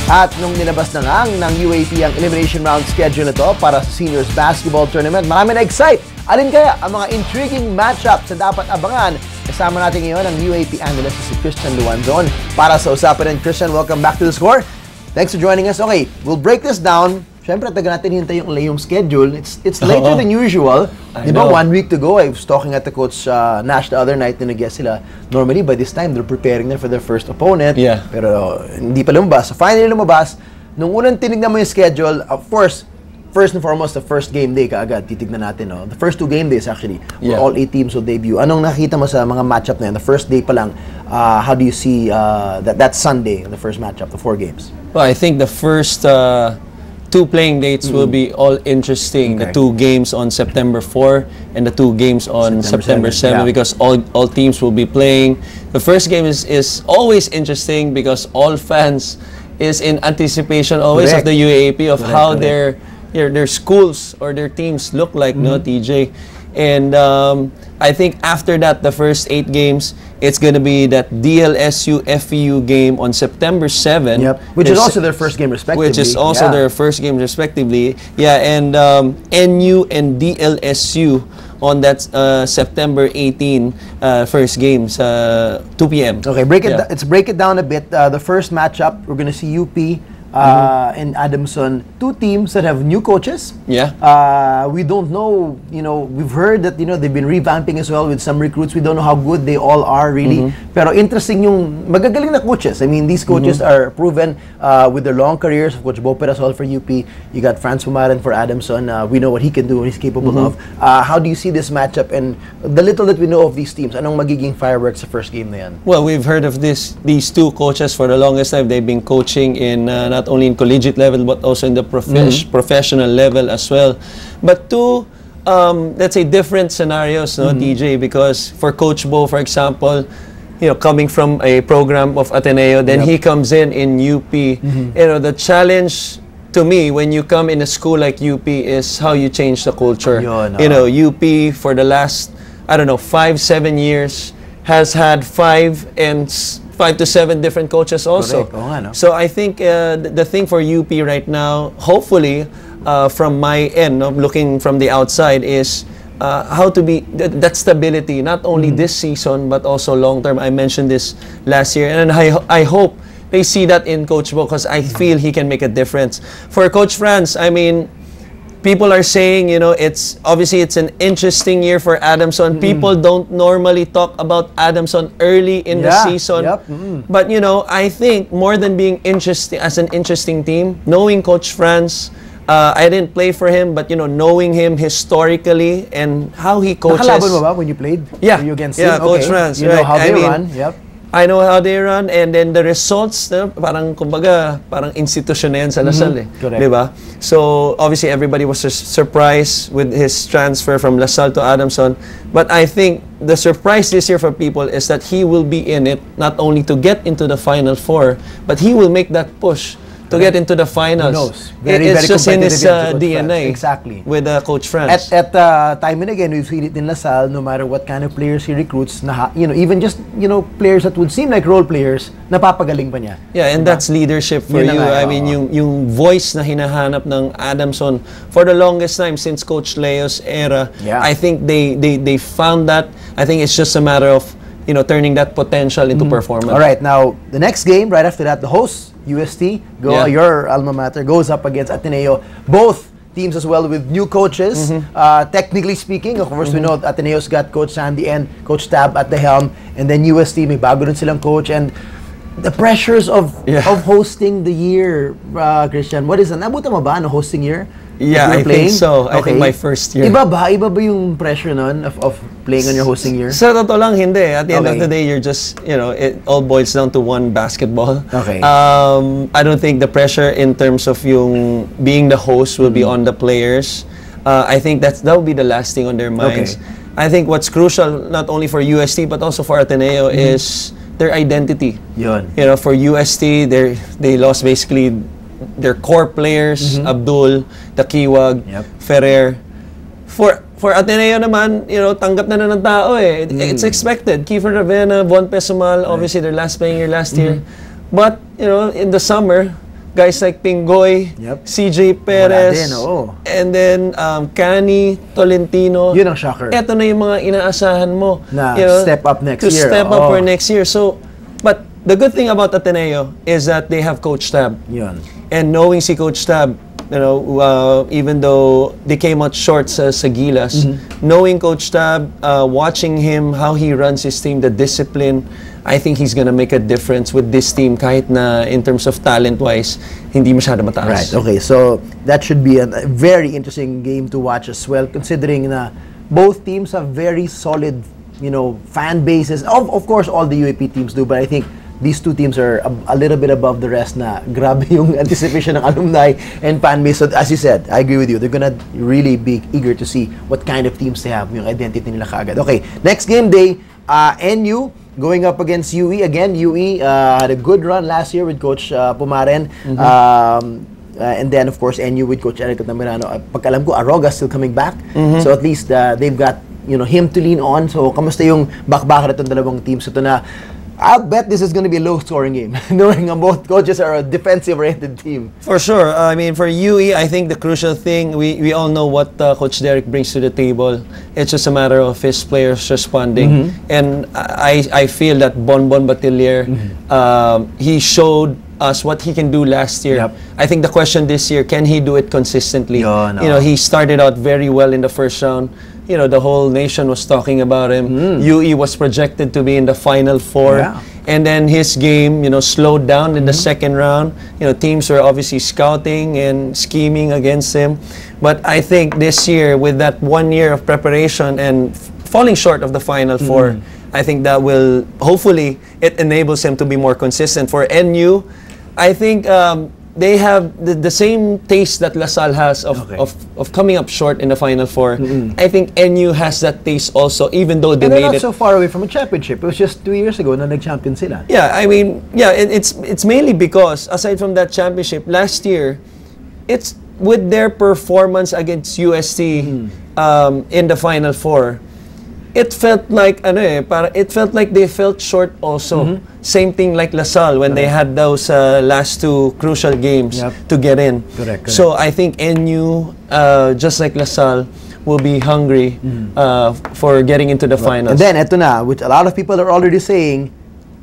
At nung nilabas na lang ng UAAP ang elimination round schedule na to para sa seniors basketball tournament, marami na-excite. Alin kaya ang mga intriguing matchups na dapat abangan? Kasama natin ngayon ang UAAP analyst si Christian Luanzon para sa usapan. And Christian, welcome back to The Score. Thanks for joining us. Okay, we'll break this down. Siyempre, taga natin hintay yung schedule. It's later than usual. Di ba, 1 week to go, I was talking at the Coach Nash the other night na nag-guest sila. Normally, by this time, they're preparing for their first opponent. Yeah. Pero hindi pa lumabas. So finally lumabas. Nung unang tinignan mo yung schedule, of course, first and foremost, the first game day kaagad, titignan natin. No? The first 2 game days, actually, where all 8 teams will debut. Anong nakita mo sa mga matchup na yan? The first day pa lang, how do you see that Sunday, the first matchup, the 4 games? Well, I think the first 2 playing dates will be all interesting. Okay. The 2 games on September 4 and the 2 games on September 7 because all teams will be playing. The first game is always interesting because all fans is in anticipation always of the UAAP of how their schools or their teams look like, no, TJ. And I think after that, the first 8 games, it's going to be that DLSU-FEU game on September 7. Yep. Which is also their first game respectively. Which is also their first game respectively. Yeah, and NU and DLSU on that September 18 first games, 2 p.m. Okay, let's break it down a bit. The first matchup, we're going to see UP and Adamson, 2 teams that have new coaches. Yeah. We don't know, we've heard that, they've been revamping as well with some recruits. We don't know how good they all are really. Pero interesting yung magagaling na coaches. I mean, these coaches are proven with their long careers. Coach Bo Perasol for UP. You got Franz Pumaren for Adamson. We know what he can do, what he's capable of. How do you see this matchup and the little that we know of these teams? Anong magiging fireworks sa first game na yan? Well, we've heard of these 2 coaches for the longest time. They've been coaching in not only in collegiate level but also in the professional level as well. But 2, let's say, different scenarios, no, TJ, because for Coach Bo, for example, coming from a program of Ateneo, then he comes in UP. The challenge to me when you come in a school like UP is how you change the culture. UP for the last, 5-7 years has had 5 to 7 different coaches also. So I think the thing for UP right now, hopefully, from my end, looking from the outside, is how to be that stability, not only this season but also long term. I mentioned this last year, and I hope they see that in Coach Bo because I feel he can make a difference. For Coach Franz, I mean, people are saying, it's an interesting year for Adamson. People don't normally talk about Adamson early in the season. But, I think more than being interesting as an interesting team, knowing Coach Franz, I didn't play for him, but, knowing him historically and how he coaches. Nakalaban mo ba when you played? Yeah. Were you against him? Coach Franz. You know how they run. I know how they run, and then the results, parang institution na yan sa LaSalle, diba? So, obviously, everybody was surprised with his transfer from LaSalle to Adamson. But I think the surprise this year for people is that he will be in it, not only to get into the Final 4, but he will make that push to get into the finals. Who knows? It's just in his DNA. Exactly. With Coach Franz. At time and again, we've seen it in LaSalle, no matter what kind of players he recruits, even just, players that would seem like role players, napapagaling pa niya. Yeah, and that's leadership for you. I mean, yung voice na hinahanap ng Adamson for the longest time since Coach Leo's era. I think they found that. I think it's just a matter of, turning that potential into performance. All right, now, the next game, right after that, the hosts, UST, your alma mater, goes up against Ateneo. Both teams as well with new coaches. Technically speaking, of course, we know Ateneo's got Coach Sandy and Coach Tab at the helm. And then UST, may bago rin silang coach. And the pressures of hosting the year, Christian, what is it? Nabutan mo ba ang hosting year? Yeah, I think so. I think my first year. Iba ba yung pressure nun of playing on your hosting year? Sa totoo lang, hindi. At the end of the day, you're just, it all boils down to one basketball. I don't think the pressure in terms of yung being the host will be on the players. I think that will be the last thing on their minds. I think what's crucial, not only for UST, but also for Ateneo, is their identity. For UST, they lost basically their core players, Abdul, Takiwag, Ferrer. For Ateneo naman, tanggap na ng tao eh. It's expected. Kiefer Ravena, Von Pesumal, obviously their last playing year last year. But, in the summer, guys like Pingoy, CJ Perez, and then Cani, Tolentino. Yun ang shocker. Ito na yung mga inaasahan mo na step up next to year. Step up for next year. So, but the good thing about Ateneo is that they have Coach Tab. Yun. And knowing si Coach Tab, even though they came out short sa Gilas, knowing Coach Tab, watching him, how he runs his team, the discipline, I think he's gonna make a difference with this team kahit na in terms of talent-wise, hindi masyado mataas. Right, okay. So, that should be a very interesting game to watch as well, considering na both teams have very solid, fan bases. Of course, all the UAP teams do, but I think these two teams are a little bit above the rest na grabe yung anticipation ng alumni and fan base. So, as you said, I agree with you. They're gonna really be eager to see what kind of teams they have, yung identity nila kaagad. Okay, next game day, NU going up against UE. Again, UE had a good run last year with Coach Pumaren. And then, of course, NU with Coach Eric Tamirano. Pagkalam ko, Aroga's still coming back. So at least they've got him to lean on. So, kamusta yung bakbaka na itong dalawang teams? Ito na, I'll bet this is going to be a low-scoring game, knowing both coaches are a defensive-oriented team. For sure. I mean, for UE, I think the crucial thing, we all know what Coach Derek brings to the table. It's just a matter of his players responding. And I feel that Bonbon Batilier, he showed us what he can do last year. I think the question this year, can he do it consistently? He started out very well in the first round. The whole nation was talking about him. UE was projected to be in the Final Four. And then his game, slowed down in the second round. Teams were obviously scouting and scheming against him. But I think this year, with that 1 year of preparation and falling short of the Final Four, I think that will, hopefully, it enables him to be more consistent. For NU, I think they have the same taste that LaSalle has of coming up short in the Final Four. I think NU has that taste also, even though they made it. They're not so far away from a championship. It was just 2 years ago na nag-champion sila. Yeah, I mean, it's mainly because, aside from that championship, last year, it's with their performance against UST in the Final Four. It felt like they felt short also. Same thing like LaSalle when they had those last two crucial games to get in. Correct. So I think NU, just like LaSalle, will be hungry for getting into the finals. And then, eto na, which a lot of people are already saying,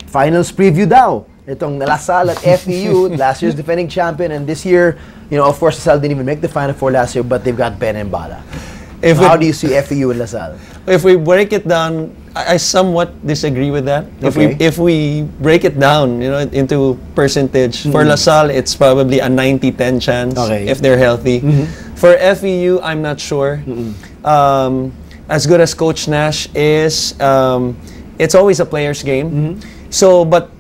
finals preview daw. Itong LaSalle at FEU, last year's defending champion, and this year, of course, LaSalle didn't even make the Final Four last year, but they've got Ben and Bala. How do you see FEU and LaSalle? If we break it down, I somewhat disagree with that. If we break it down, into percentage, for LaSalle, it's probably a 90-10 chance if they're healthy. For FEU, I'm not sure. As good as Coach Nash is, it's always a player's game. So, but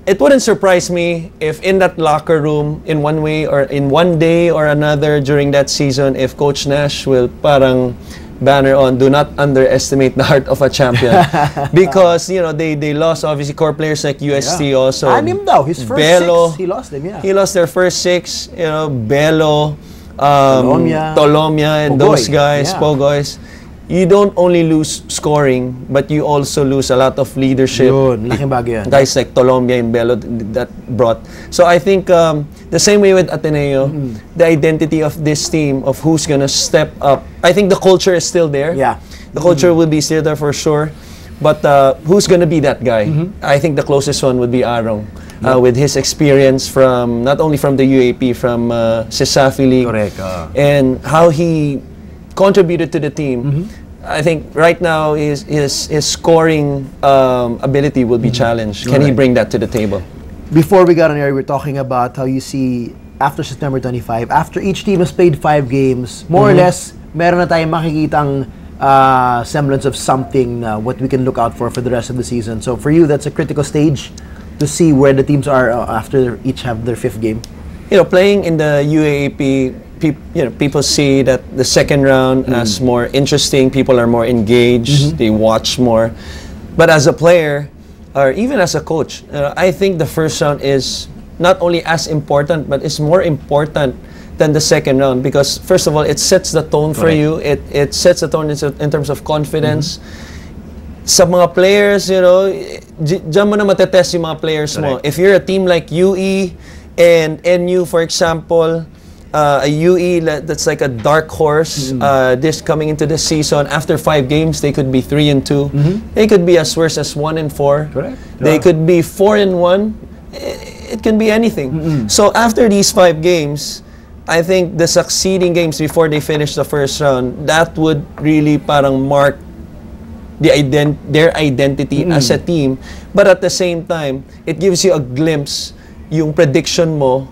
it wouldn't surprise me if in that locker room, in one way or in one day or another during that season, if Coach Nash will parang banner on, do not underestimate the heart of a champion. Because, they lost, obviously, core players like UST also. Anim daw, his first Belo, 6, he lost them, He lost their first 6, Belo, Tolomia, and those guys, Pogoys. You don't only lose scoring, but you also lose a lot of leadership. Laking bagay yan. Guys like Tolomia and Belo that brought. So I think the same way with Ateneo, the identity of this team, of who's going to step up, I think the culture is still there. The culture will be still there for sure. But who's going to be that guy? I think the closest one would be Arong. With his experience from, not only from the UAP, from Sisafi League. Correct. And how he contributed to the team. I think right now his scoring ability will be challenged. Can he bring that to the table? Before we got on air, we were talking about how you see after September 25, after each team has played 5 games, more or less, meron na tayong makikitang semblance of something what we can look out for the rest of the season. So for you, that's a critical stage to see where the teams are after each have their 5th game. Playing in the UAAP, people see that the second round as more interesting. People are more engaged. They watch more. But as a player, or even as a coach, I think the first round is not only as important, but it's more important than the second round because, first of all, it sets the tone for you. It sets the tone in terms of confidence. Sa mga players, diyan mo na matetest yung mga players mo. If you're a team like UE, And NU, for example, a UE that's like a dark horse. This coming into the season, after 5 games, they could be 3-2. They could be as worse as 1-4. Correct. They could be 4-1. It can be anything. So after these 5 games, I think the succeeding games before they finish the first round, that would really parang mark their identity as a team. But at the same time, it gives you a glimpse yung prediction mo,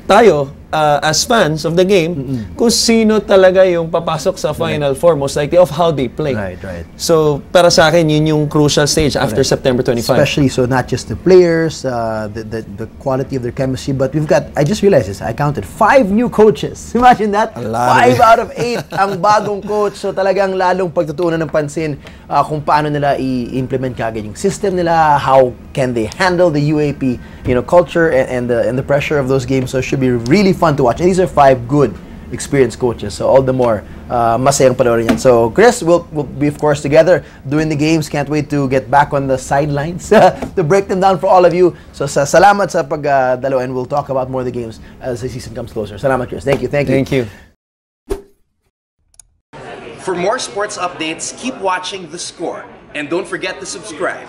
tayo, as fans of the game, kung sino talaga yung papasok sa Final Four, most likely of how they play. Right. So, para sa akin, yun yung crucial stage after September 25. Especially, so not just the players, the quality of their chemistry, but we've got, I just realized this, I counted 5 new coaches. Imagine that? 5 out of 8 ang bagong coach. So talagang lalong pagtutuunan ng pansin kung paano nila i-implement kagad yung system nila, how can they handle the UAP, culture and the pressure of those games. So it should be really fun to watch. And these are 5 good, experienced coaches. So all the more, masayang panoorin yan. So Chris, we'll be of course together doing the games. Can't wait to get back on the sidelines to break them down for all of you. So salamat sa pagdalo, and we'll talk about more of the games as the season comes closer. Salamat, Chris. Thank you. Thank you. For more sports updates, keep watching The Score. And don't forget to subscribe.